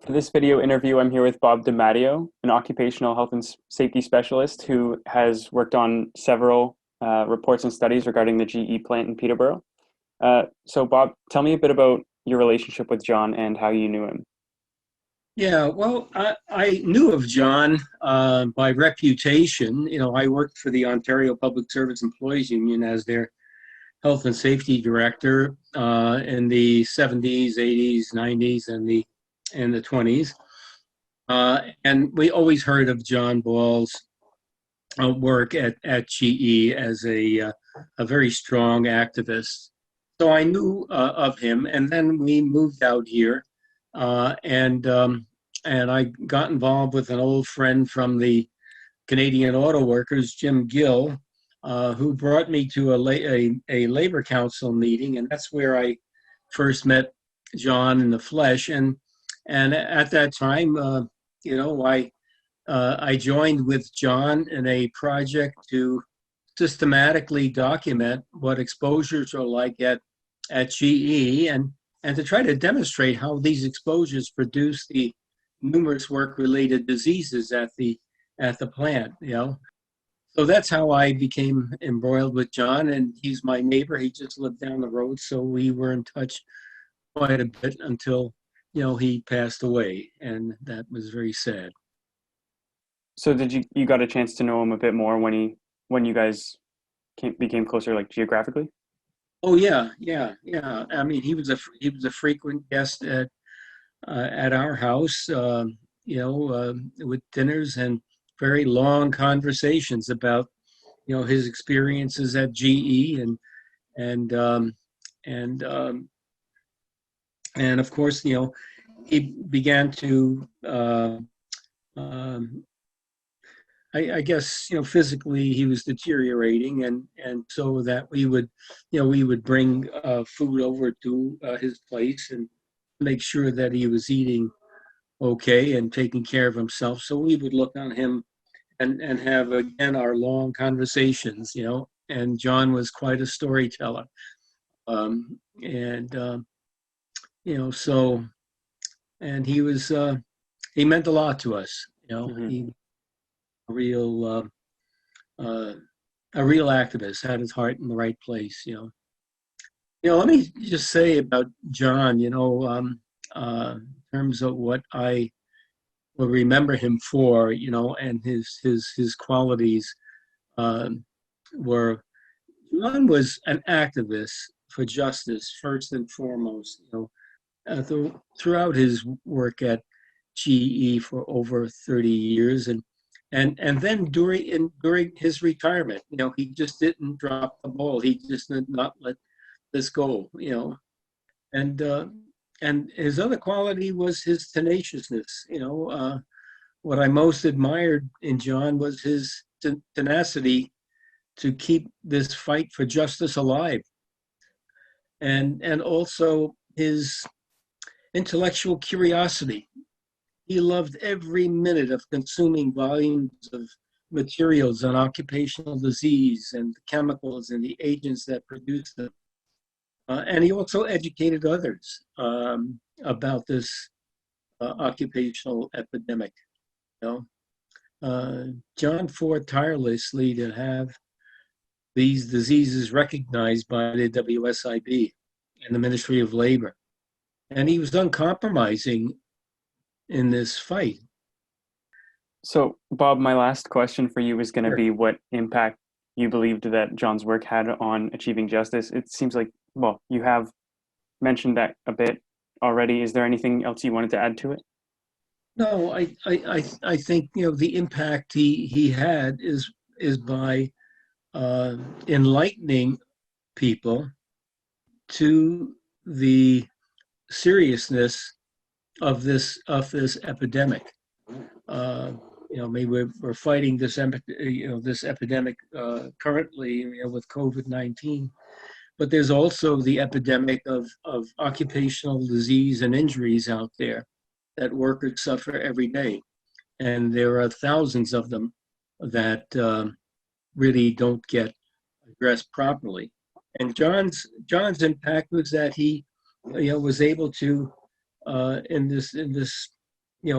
For this video interview, I'm here with Bob DeMatteo, an occupational health and safety specialist who has worked on several reports and studies regarding the GE plant in Peterborough. So, Bob, tell me a bit about your relationship with John and how you knew him. Yeah, well, I knew of John by reputation. I worked for the Ontario Public Service Employees Union as their health and safety director in the 70s, 80s, 90s, and the 20s. And we always heard of John Ball's work at GE as a very strong activist. So I knew of him, and then we moved out here, and I got involved with an old friend from the Canadian Auto Workers, Jim Gill, who brought me to a labor council meeting, and that's where I first met John in the flesh. And at that time, I joined with John in a project to systematically document what exposures are like at GE and to try to demonstrate how these exposures produce the numerous work-related diseases at the plant. So that's how I became embroiled with John, and he's my neighbor. He just lived down the road, so we were in touch quite a bit until he passed away, and that was very sad. So, did you got a chance to know him a bit more when you guys became closer, like geographically? Oh yeah, yeah, yeah. I mean, he was a frequent guest at our house, with dinners and very long conversations about his experiences at GE and um, and um, and of course he began to um, I guess physically he was deteriorating, and so that we would bring food over to his place and make sure that he was eating okay and taking care of himself. So we would look on him and have again our long conversations. And John was quite a storyteller, and so and he meant a lot to us. Hmm. He real uh, a real activist, had his heart in the right place. Let me just say about John, in terms of what I will remember him for, and his qualities were John was an activist for justice first and foremost. Throughout his work at GE for over 30 years, and then during his retirement, he just didn't drop the ball. He just did not let this go. And and his other quality was his tenaciousness. What I most admired in John was his tenacity to keep this fight for justice alive, and also his intellectual curiosity. He loved every minute of consuming volumes of materials on occupational disease and the chemicals and the agents that produce them. And he also educated others about this occupational epidemic. You John fought tirelessly to have these diseases recognized by the WSIB and the Ministry of Labor. And he was uncompromising in this fight. So, Bob, my last question for you is going to Sure. be what impact you believed that John's work had on achieving justice. It seems like, well, you have mentioned that a bit already. Is there anything else you wanted to add to it? No, I think the impact he had is by enlightening people to the seriousness of this epidemic. Uh, maybe we're fighting this epidemic currently, with COVID-19, but there's also the epidemic of occupational disease and injuries out there that workers suffer every day, and there are thousands of them that really don't get addressed properly. And John's impact was that he was able to in this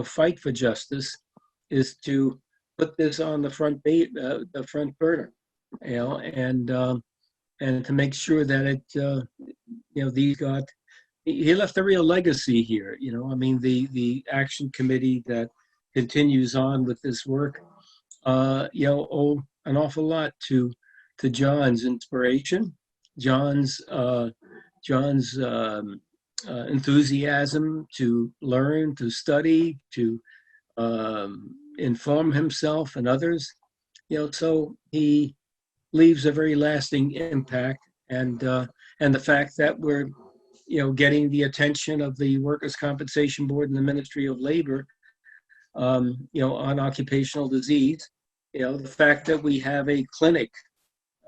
fight for justice is to put this on the front burner, and to make sure that these got he left a real legacy here. I mean, the action committee that continues on with this work, owe an awful lot to John's inspiration, John's John's enthusiasm to learn, to study, to inform himself and others. So he leaves a very lasting impact, and the fact that we're getting the attention of the Workers' Compensation Board and the Ministry of Labor, on occupational disease. The fact that we have a clinic,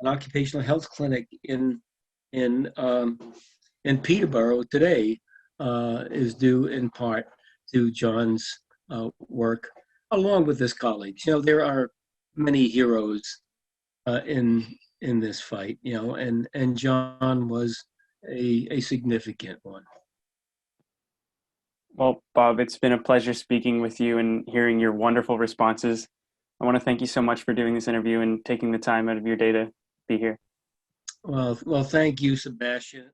an occupational health clinic in um, in Peterborough today, is due in part to John's work, along with his colleagues. There are many heroes in this fight, and John was a significant one. Well, Bob, it's been a pleasure speaking with you and hearing your wonderful responses. I want to thank you so much for doing this interview and taking the time out of your day to be here. Well, thank you, Sebastian.